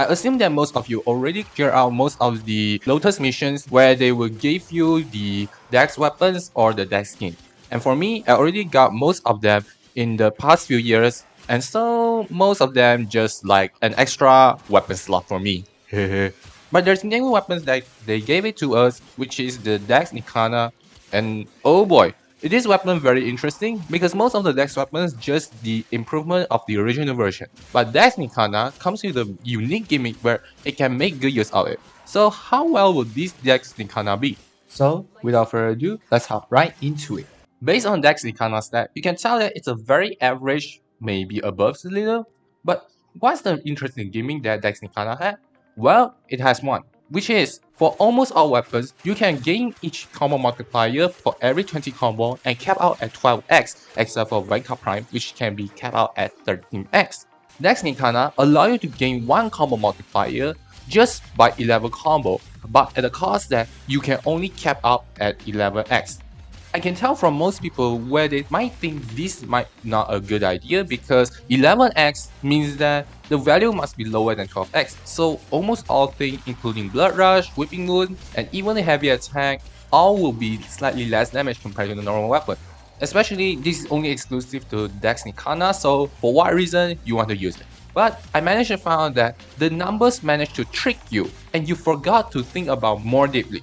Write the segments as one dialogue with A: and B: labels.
A: I assume that most of you already cleared out most of the Lotus missions where they will give you the Dex weapons or the Dex skin. And for me, I already got most of them in the past few years, and so most of them just like an extra weapon slot for me. But there's new weapons that they gave it to us, which is the Dex Nikana, and oh boy, it is weapon very interesting because most of the Dex weapons just the improvement of the original version. But Dex Nikana comes with a unique gimmick where it can make good use of it. So how well would this Dex Nikana be? So without further ado, let's hop right into it. Based on Dex Nikana stat, you can tell that it's a very average, maybe above the little. But what's the interesting gimmick that Dex Nikana had? Well, it has one, which is for almost all weapons, you can gain each combo multiplier for every 20 combo and cap out at 12x, except for Venka Prime, which can be capped out at 13x. Dex Nikana allow you to gain one combo multiplier just by 11 combo, but at the cost that you can only cap out at 11x. I can tell from most people where they might think this might not a good idea because 11x means that the value must be lower than 12x. So almost all things including Blood Rush, Whipping Wound, and even a heavy attack all will be slightly less damage compared to the normal weapon. Especially this is only exclusive to Dex Nikana, so for what reason you want to use it. But I managed to find out that the numbers managed to trick you and you forgot to think about more deeply.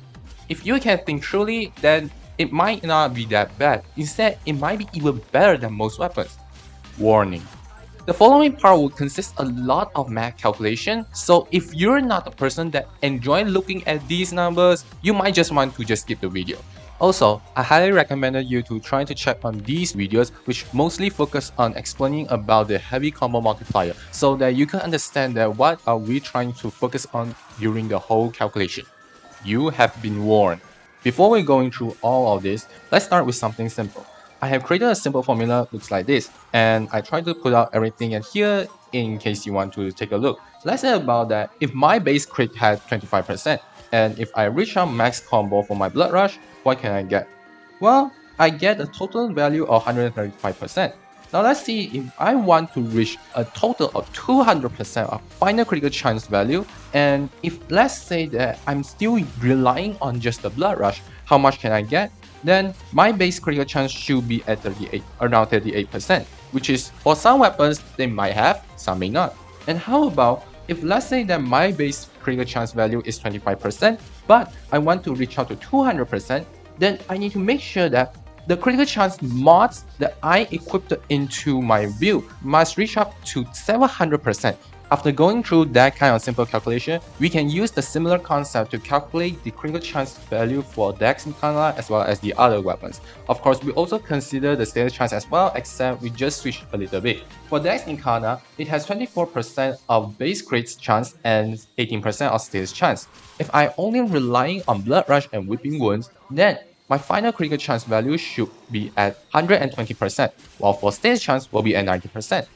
A: If you can think truly, then it might not be that bad. Instead, it might be even better than most weapons. Warning. The following part will consist a lot of math calculation, so if you're not a person that enjoy looking at these numbers, you might just want to just skip the video. Also, I highly recommended you to try to check on these videos which mostly focus on explaining about the heavy combo multiplier so that you can understand that what are we trying to focus on during the whole calculation. You have been warned. Before we going through all of this, let's start with something simple. I have created a simple formula looks like this, and I try to put out everything in here in case you want to take a look. Let's say about that, if my base crit had 25%, and if I reach out max combo for my Blood Rush, what can I get? Well, I get a total value of 135%. Now let's see if I want to reach a total of 200% of final critical chance value, and if let's say that I'm still relying on just the Blood Rush, how much can I get? Then my base critical chance should be at around 38%, which is for some weapons they might have, some may not. And how about if let's say that my base critical chance value is 25%, but I want to reach out to 200%, then I need to make sure that the critical chance mods that I equipped into my build must reach up to 700%. After going through that kind of simple calculation, we can use the similar concept to calculate the critical chance value for Dex Nikana as well as the other weapons. Of course, we also consider the status chance as well, except we just switch a little bit. For Dex Nikana, it has 24% of base crit chance and 18% of status chance. If I only relying on Blood Rush and Whipping Wounds, then my final critical chance value should be at 120%, while for status chance will be at 90%.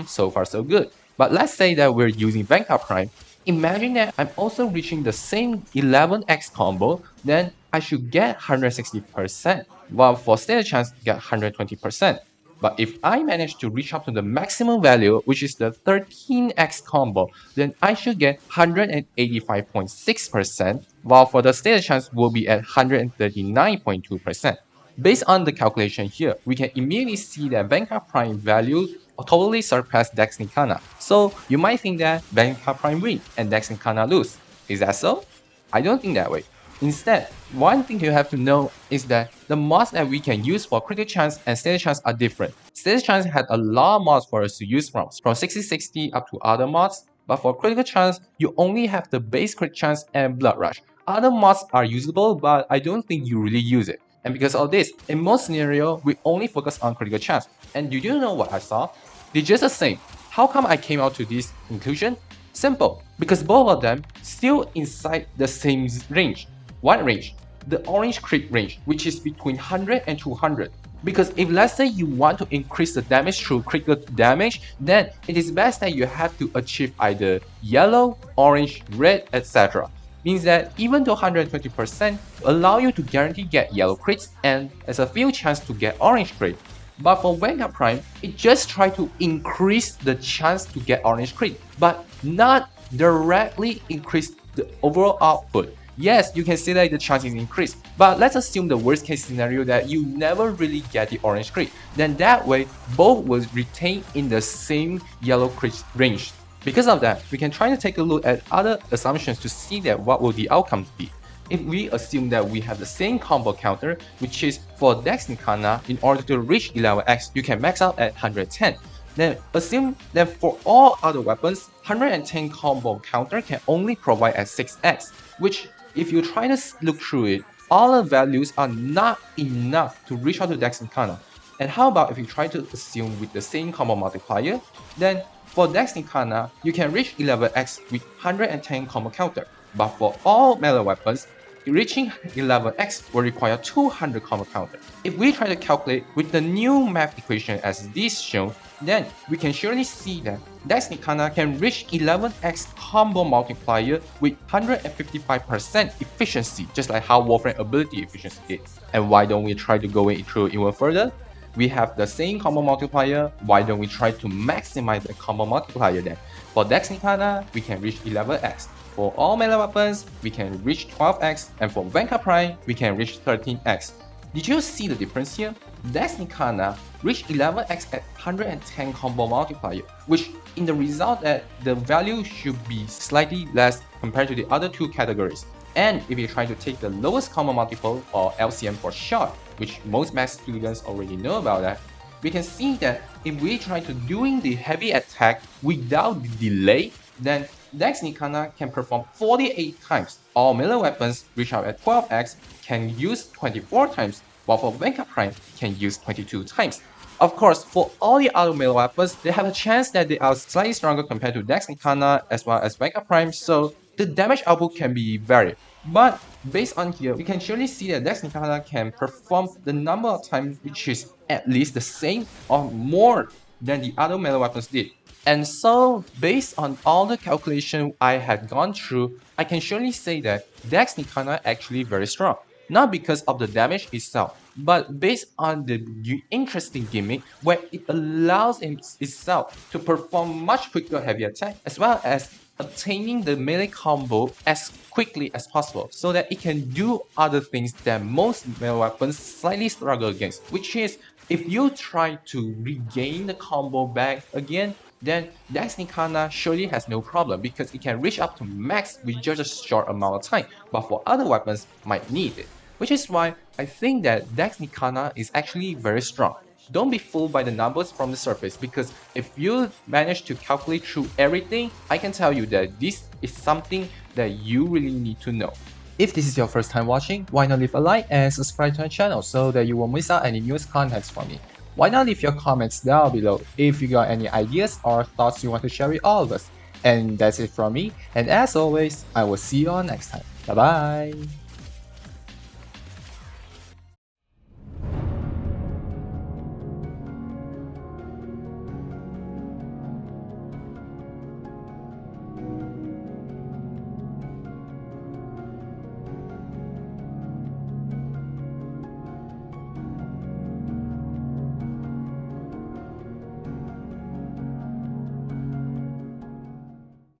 A: So far so good. But let's say that we're using Venka Prime. Imagine that I'm also reaching the same 11x combo, then I should get 160%, while for status chance get 120%. But if I manage to reach up to the maximum value, which is the 13x combo, then I should get 185.6%, while for the status chance will be at 139.2%. Based on the calculation here, we can immediately see that Venka Prime value totally surpassed Dex Nikana. So you might think that Venka Prime win and Dex Nikana lose. Is that so? I don't think that way. Instead, one thing you have to know is that the mods that we can use for critical chance and status chance are different. Status chance had a lot of mods for us to use from 6060 up to other mods, but for critical chance, you only have the base crit chance and Blood Rush. Other mods are usable, but I don't think you really use it. And because of this, in most scenarios, we only focus on critical chance. And do you know what I saw? They're just the same. How come I came out to this conclusion? Simple, because both of them still inside the same range. What range? The orange crit range, which is between 100 and 200. Because if let's say you want to increase the damage through critical damage, then it is best that you have to achieve either yellow, orange, red, etc. Means that even though 120% allow you to guarantee get yellow crits and there's a few chance to get orange crit. But for Venka Prime, it just try to increase the chance to get orange crit, but not directly increase the overall output. Yes, you can see that the chances increase, but let's assume the worst case scenario that you never really get the orange crit. Then that way, both will retain in the same yellow crit range. Because of that, we can try to take a look at other assumptions to see that what will the outcomes be. If we assume that we have the same combo counter, which is for Dex Nikana, in order to reach 11x, you can max out at 110. Then assume that for all other weapons, 110 combo counter can only provide at 6x, which if you try to look through it, all the values are not enough to reach out to Dex Nikana. And how about if you try to assume with the same combo multiplier, then for Dex Nikana, you can reach 11x with 110 combo counter, but for all melee weapons, reaching 11x will require 200 combo counter. If we try to calculate with the new math equation as this shown, then we can surely see that Dex Nikana can reach 11x combo multiplier with 155% efficiency, just like how Warframe ability efficiency did. And why don't we try to go through even further? We have the same combo multiplier, why don't we try to maximize the combo multiplier then? For Dex Nikana, we can reach 11x. For all melee weapons, we can reach 12x, and for Venka Prime, we can reach 13x. Did you see the difference here? Dex Nikana reached 11x at 110 combo multiplier, which in the result that the value should be slightly less compared to the other two categories. And if you try to take the lowest combo multiple, or LCM for short, which most math students already know about that, we can see that if we try to doing the heavy attack without the delay, then Dex Nikana can perform 48 times. All melee weapons reach out at 12x can use 24 times, while for Venka Prime can use 22 times. Of course, for all the other melee weapons, they have a chance that they are slightly stronger compared to Dex Nikana as well as Venka Prime, so the damage output can be varied. But based on here, we can surely see that Dex Nikana can perform the number of times which is at least the same or more than the other melee weapons did. And so, based on all the calculation I had gone through, I can surely say that Dex Nikana actually very strong. Not because of the damage itself, but based on the interesting gimmick where it allows itself to perform much quicker heavy attack as well as obtaining the melee combo as quickly as possible so that it can do other things that most melee weapons slightly struggle against, which is if you try to regain the combo back again, then Dex Nikana surely has no problem because it can reach up to max with just a short amount of time, but for other weapons might need it. Which is why I think that Dex Nikana is actually very strong. Don't be fooled by the numbers from the surface because if you manage to calculate through everything, I can tell you that this is something that you really need to know. If this is your first time watching, why not leave a like and subscribe to my channel so that you won't miss out any newest contents from me. Why not leave your comments down below if you got any ideas or thoughts you want to share with all of us. And that's it from me, and as always, I will see you all next time. Bye bye!